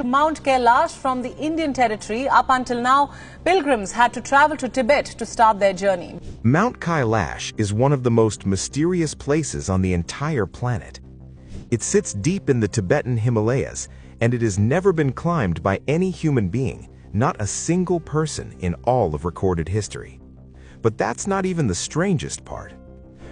Mount Kailash from the Indian territory. Up until now, pilgrims had to travel to Tibet to start their journey. Mount Kailash is one of the most mysterious places on the entire planet. It sits deep in the Tibetan Himalayas, and it has never been climbed by any human being, not a single person in all of recorded history. But that's not even the strangest part.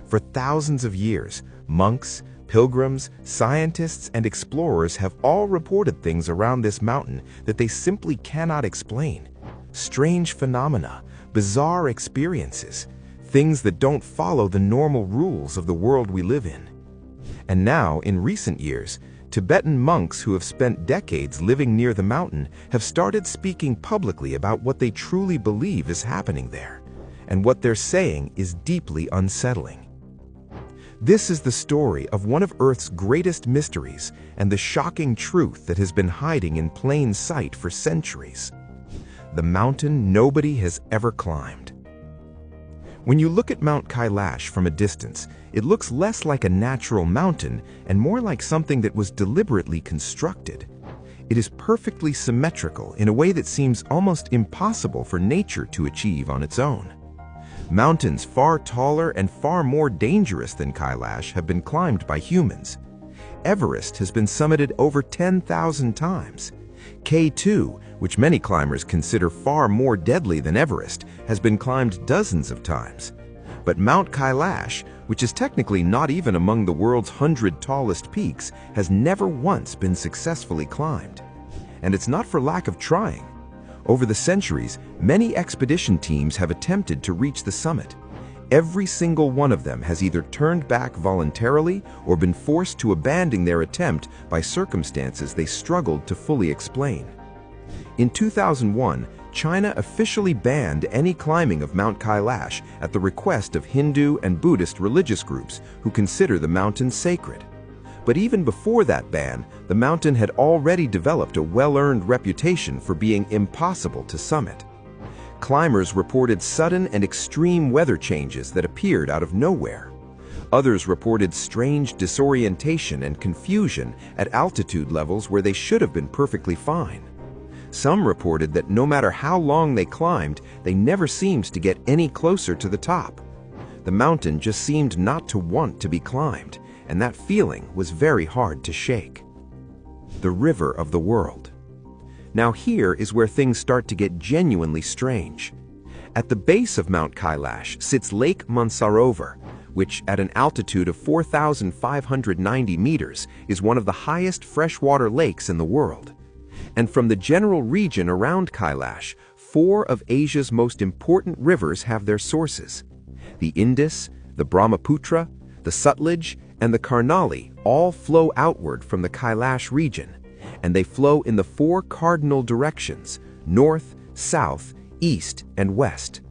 For thousands of years, monks, pilgrims, scientists, and explorers have all reported things around this mountain that they simply cannot explain. Strange phenomena, bizarre experiences, things that don't follow the normal rules of the world we live in. And now, in recent years, Tibetan monks who have spent decades living near the mountain have started speaking publicly about what they truly believe is happening there, and what they're saying is deeply unsettling. This is the story of one of Earth's greatest mysteries and the shocking truth that has been hiding in plain sight for centuries. The mountain nobody has ever climbed. When you look at Mount Kailash from a distance, it looks less like a natural mountain and more like something that was deliberately constructed. It is perfectly symmetrical in a way that seems almost impossible for nature to achieve on its own. Mountains far taller and far more dangerous than Kailash have been climbed by humans. Everest has been summited over 10,000 times. K2, which many climbers consider far more deadly than Everest, has been climbed dozens of times. But Mount Kailash, which is technically not even among the world's 100 tallest peaks, has never once been successfully climbed. And it's not for lack of trying. Over the centuries, many expedition teams have attempted to reach the summit. Every single one of them has either turned back voluntarily or been forced to abandon their attempt by circumstances they struggled to fully explain. In 2001, China officially banned any climbing of Mount Kailash at the request of Hindu and Buddhist religious groups who consider the mountain sacred. But even before that ban, the mountain had already developed a well-earned reputation for being impossible to summit. Climbers reported sudden and extreme weather changes that appeared out of nowhere. Others reported strange disorientation and confusion at altitude levels where they should have been perfectly fine. Some reported that no matter how long they climbed, they never seemed to get any closer to the top. The mountain just seemed not to want to be climbed, and that feeling was very hard to shake. The river of the world. Now here is where things start to get genuinely strange. At the base of Mount Kailash sits Lake Mansarovar, which at an altitude of 4,590 meters is one of the highest freshwater lakes in the world. And from the general region around Kailash, 4 of Asia's most important rivers have their sources. The Indus, the Brahmaputra, the Sutlej, and the Karnali all flow outward from the Kailash region, and they flow in the 4 cardinal directions: north, south, east, and west.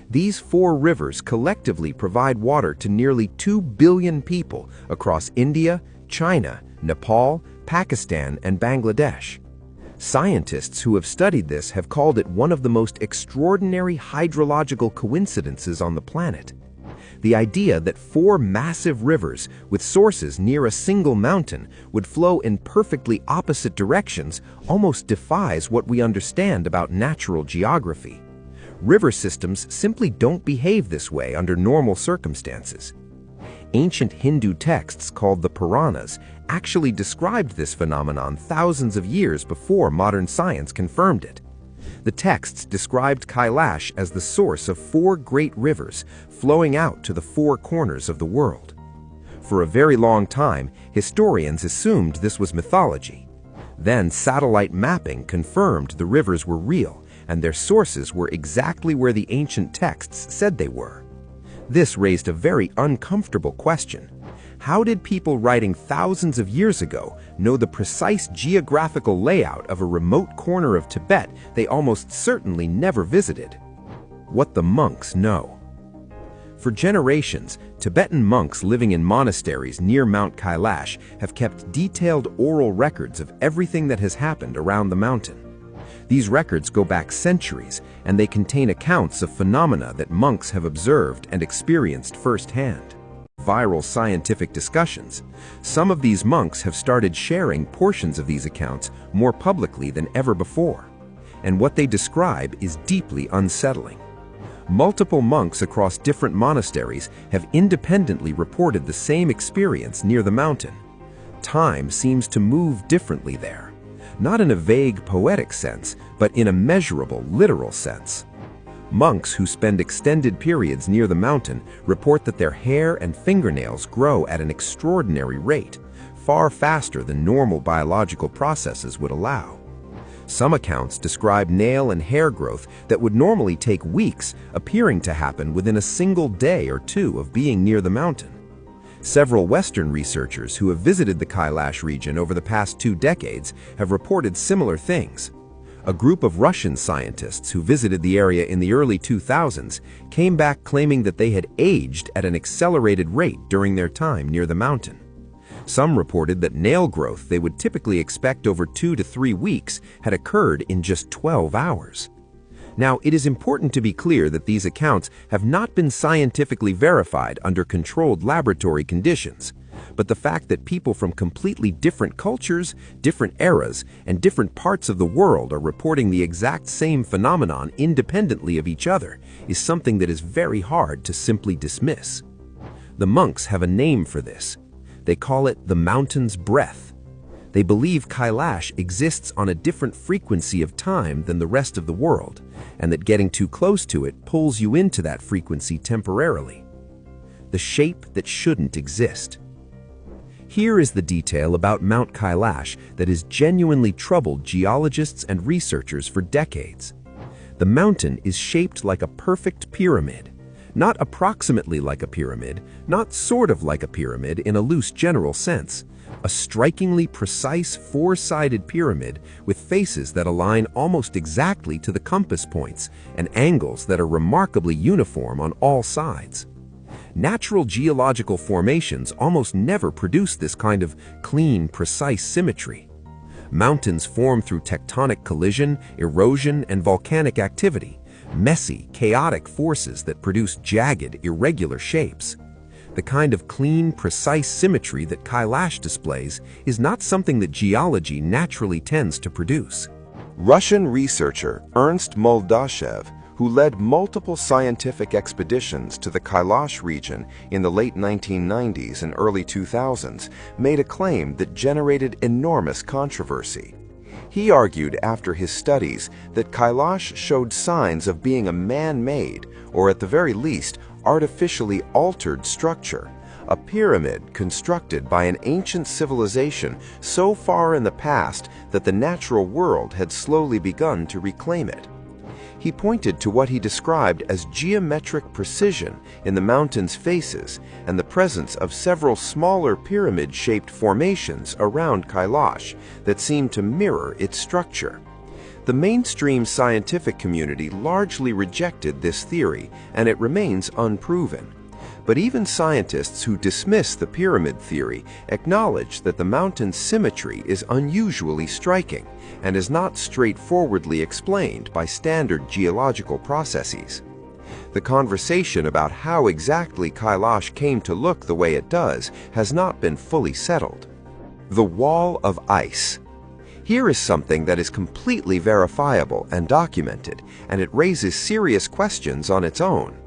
These 4 rivers collectively provide water to nearly 2 billion people across India, China, Nepal, Pakistan, and Bangladesh. Scientists who have studied this have called it one of the most extraordinary hydrological coincidences on the planet. The idea that 4 massive rivers with sources near a single mountain would flow in perfectly opposite directions almost defies what we understand about natural geography. River systems simply don't behave this way under normal circumstances. Ancient Hindu texts called the Puranas actually described this phenomenon thousands of years before modern science confirmed it. The texts described Kailash as the source of 4 great rivers flowing out to the 4 corners of the world. For a very long time, historians assumed this was mythology. Then satellite mapping confirmed the rivers were real and their sources were exactly where the ancient texts said they were. This raised a very uncomfortable question. How did people writing thousands of years ago know the precise geographical layout of a remote corner of Tibet they almost certainly never visited? What the monks know. For generations, Tibetan monks living in monasteries near Mount Kailash have kept detailed oral records of everything that has happened around the mountain. These records go back centuries, and they contain accounts of phenomena that monks have observed and experienced firsthand. viral scientific discussions, some of these monks have started sharing portions of these accounts more publicly than ever before. And what they describe is deeply unsettling. Multiple monks across different monasteries have independently reported the same experience near the mountain. Time seems to move differently there, not in a vague poetic sense, but in a measurable, literal sense. Monks who spend extended periods near the mountain report that their hair and fingernails grow at an extraordinary rate, far faster than normal biological processes would allow. Some accounts describe nail and hair growth that would normally take weeks appearing to happen within a single day or two of being near the mountain. Several Western researchers who have visited the Kailash region over the past 2 decades have reported similar things. A group of Russian scientists who visited the area in the early 2000s came back claiming that they had aged at an accelerated rate during their time near the mountain. Some reported that nail growth they would typically expect over 2 to 3 weeks had occurred in just 12 hours. Now, it is important to be clear that these accounts have not been scientifically verified under controlled laboratory conditions, but the fact that people from completely different cultures, different eras, and different parts of the world are reporting the exact same phenomenon independently of each other is something that is very hard to simply dismiss. The monks have a name for this. They call it the mountain's breath. They believe Kailash exists on a different frequency of time than the rest of the world, and that getting too close to it pulls you into that frequency temporarily. The shape that shouldn't exist. Here is the detail about Mount Kailash that has genuinely troubled geologists and researchers for decades. The mountain is shaped like a perfect pyramid. Not approximately like a pyramid, not sort of like a pyramid in a loose general sense. A strikingly precise 4-sided pyramid with faces that align almost exactly to the compass points and angles that are remarkably uniform on all sides. Natural geological formations almost never produce this kind of clean, precise symmetry. Mountains form through tectonic collision, erosion, and volcanic activity. Messy, chaotic forces that produce jagged, irregular shapes. The kind of clean, precise symmetry that Kailash displays is not something that geology naturally tends to produce. Russian researcher Ernst Moldashev, who led multiple scientific expeditions to the Kailash region in the late 1990s and early 2000s, made a claim that generated enormous controversy. He argued after his studies that Kailash showed signs of being a man-made, or at the very least, artificially altered structure, a pyramid constructed by an ancient civilization so far in the past that the natural world had slowly begun to reclaim it. He pointed to what he described as geometric precision in the mountain's faces and the presence of several smaller pyramid-shaped formations around Kailash that seemed to mirror its structure. The mainstream scientific community largely rejected this theory, and it remains unproven. But even scientists who dismiss the pyramid theory acknowledge that the mountain's symmetry is unusually striking and is not straightforwardly explained by standard geological processes. The conversation about how exactly Kailash came to look the way it does has not been fully settled. The wall of ice. Here is something that is completely verifiable and documented, and it raises serious questions on its own.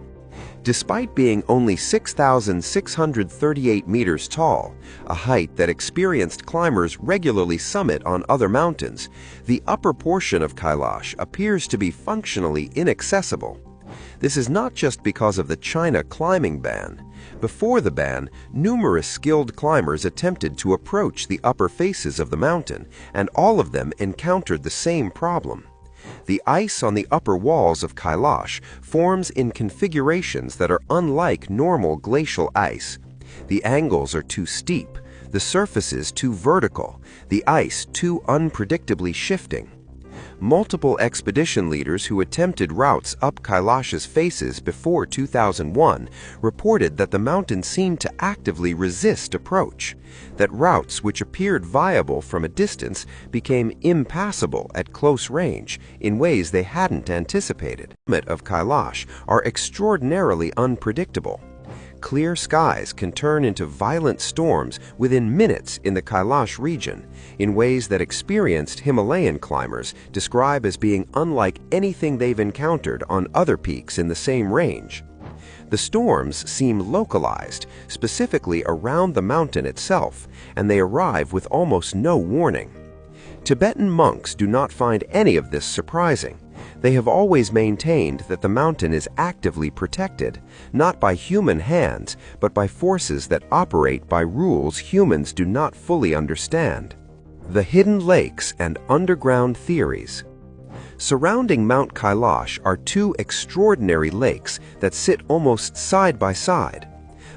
Despite being only 6,638 meters tall, a height that experienced climbers regularly summit on other mountains, the upper portion of Kailash appears to be functionally inaccessible. This is not just because of the China climbing ban. Before the ban, numerous skilled climbers attempted to approach the upper faces of the mountain, and all of them encountered the same problem. The ice on the upper walls of Kailash forms in configurations that are unlike normal glacial ice. The angles are too steep, the surfaces too vertical, the ice too unpredictably shifting. Multiple expedition leaders who attempted routes up Kailash's faces before 2001 reported that the mountain seemed to actively resist approach, that routes which appeared viable from a distance became impassable at close range in ways they hadn't anticipated. The summit of Kailash are extraordinarily unpredictable. Clear skies can turn into violent storms within minutes in the Kailash region, in ways that experienced Himalayan climbers describe as being unlike anything they've encountered on other peaks in the same range. The storms seem localized, specifically around the mountain itself, and they arrive with almost no warning. Tibetan monks do not find any of this surprising. They have always maintained that the mountain is actively protected, not by human hands, but by forces that operate by rules humans do not fully understand. The hidden lakes and underground theories. Surrounding Mount Kailash are two extraordinary lakes that sit almost side by side.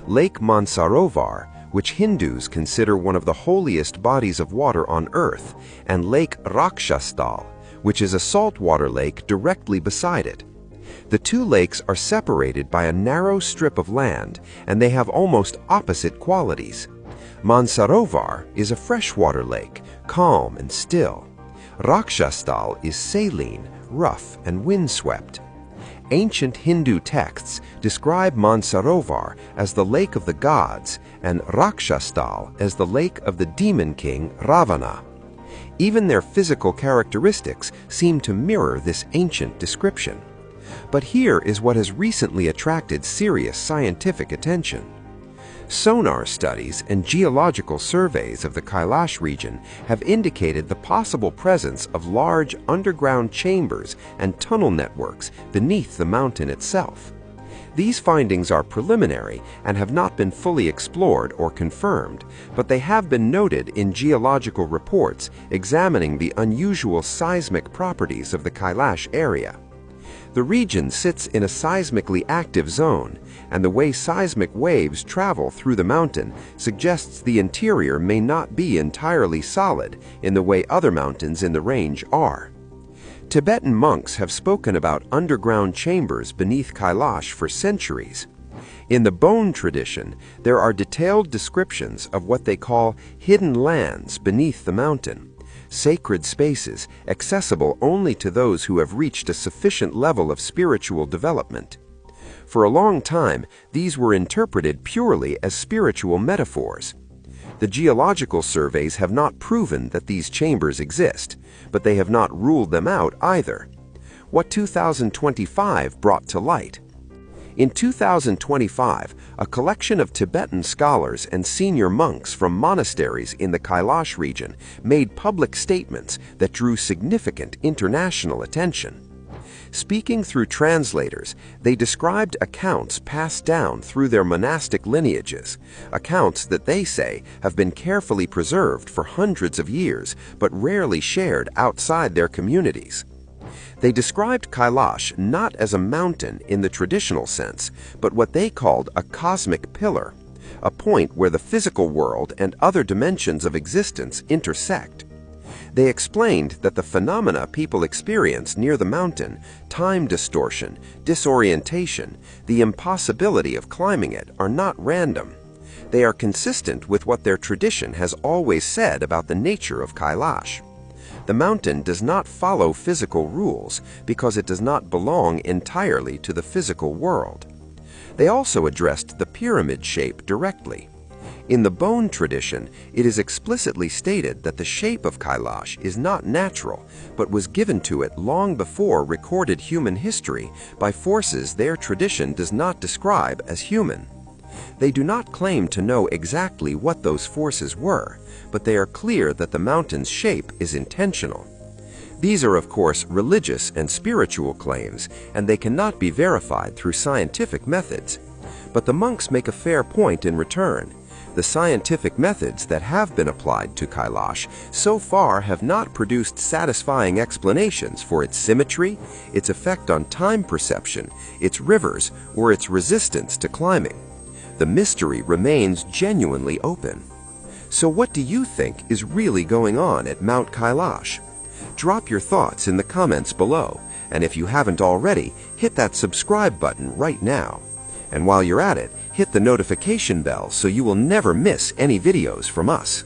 Lake Mansarovar, which Hindus consider one of the holiest bodies of water on earth, and Lake Rakshastal, which is a saltwater lake directly beside it. The two lakes are separated by a narrow strip of land, and they have almost opposite qualities. Mansarovar is a freshwater lake, calm and still. Rakshastal is saline, rough, and windswept. Ancient Hindu texts describe Mansarovar as the lake of the gods and Rakshastal as the lake of the demon king Ravana. Even their physical characteristics seem to mirror this ancient description. But here is what has recently attracted serious scientific attention. Sonar studies and geological surveys of the Kailash region have indicated the possible presence of large underground chambers and tunnel networks beneath the mountain itself. These findings are preliminary and have not been fully explored or confirmed, but they have been noted in geological reports examining the unusual seismic properties of the Kailash area. The region sits in a seismically active zone, and the way seismic waves travel through the mountain suggests the interior may not be entirely solid in the way other mountains in the range are. Tibetan monks have spoken about underground chambers beneath Kailash for centuries. In the bone tradition, there are detailed descriptions of what they call hidden lands beneath the mountain, sacred spaces accessible only to those who have reached a sufficient level of spiritual development. For a long time, these were interpreted purely as spiritual metaphors. The geological surveys have not proven that these chambers exist, but they have not ruled them out either. What 2025 brought to light? In 2025, a collection of Tibetan scholars and senior monks from monasteries in the Kailash region made public statements that drew significant international attention. Speaking through translators, they described accounts passed down through their monastic lineages, accounts that they say have been carefully preserved for hundreds of years but rarely shared outside their communities. They described Kailash not as a mountain in the traditional sense, but what they called a cosmic pillar, a point where the physical world and other dimensions of existence intersect. They explained that the phenomena people experience near the mountain, time distortion, disorientation, the impossibility of climbing it, are not random. They are consistent with what their tradition has always said about the nature of Kailash. The mountain does not follow physical rules because it does not belong entirely to the physical world. They also addressed the pyramid shape directly. In the bone tradition, it is explicitly stated that the shape of Kailash is not natural, but was given to it long before recorded human history by forces their tradition does not describe as human. They do not claim to know exactly what those forces were, but they are clear that the mountain's shape is intentional. These are, of course, religious and spiritual claims, and they cannot be verified through scientific methods. But the monks make a fair point in return. The scientific methods that have been applied to Kailash so far have not produced satisfying explanations for its symmetry, its effect on time perception, its rivers, or its resistance to climbing. The mystery remains genuinely open. So what do you think is really going on at Mount Kailash? Drop your thoughts in the comments below, and if you haven't already, hit that subscribe button right now. And while you're at it, hit the notification bell so you will never miss any videos from us.